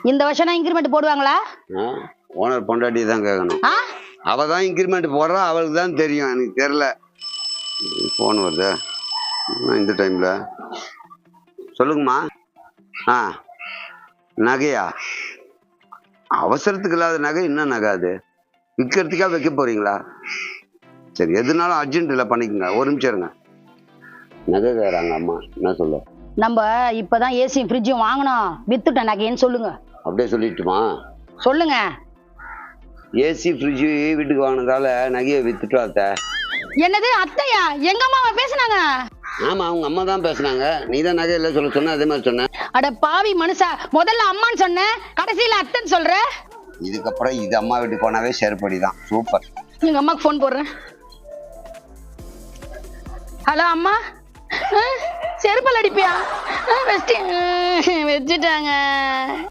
இந்த வருஷம் தான் இன்கிரிமெண்ட் போடுவாங்களா? ஓனர் பொண்டாட்டி தான் கேட்கணும். அவ தான் இன்கிரிமெண்ட் போடுறா, அவளுக்கு தான் தெரியும், எனக்கு தெரியல. ஃபோன் வருது இந்த டைம்ல. சொல்லுங்கம்மா. நகையா? அவசரத்துக்கு இல்லாத நகை என்ன நகை அது? விற்கிறதுக்காக வைக்க போறீங்களா? சரி, எதுனாலும் அர்ஜென்ட்ல பண்ணிக்கோங்க. ஒரு நிமிஷம் இருங்க. நகை கேட்குறாங்க அம்மா, என்ன சொல்ல? நம்ம இப்பதான் ஏசியும் ஃப்ரிட்ஜும் வாங்கணும், வித்துட்டேன் நகைன்னு சொல்லுங்க. அப்படியே சொல்லிட்டுமா? சொல்லுங்க. ஏசி ஃப்ரிட்ஜு வீட்டுக்கு வாங்கினதால நகையை வித்துட்டு அத்தை. என்னது அத்தையா? எங்க அம்மாவை பேசுனாங்க? ஆமா, அவங்க அம்மா தான் பேசுனாங்க. நீ தான் நகை இல்லை சொல்ல சொன்ன, அதே மாதிரி சொன்ன. அட பாவி மனுஷா, முதல்ல அம்மான்னு சொன்ன, கடைசியில அத்தைன்னு சொல்ற. இதுக்கப்புறம் இது அம்மா வீட்டுக்கு போனாவே செருப்படிதான். சூப்பர். எங்க அம்மாக்கு ஃபோன் போடுறேன். ஹலோ அம்மா, செருப்பல் அடிப்பியா? வச்சுட்டாங்க.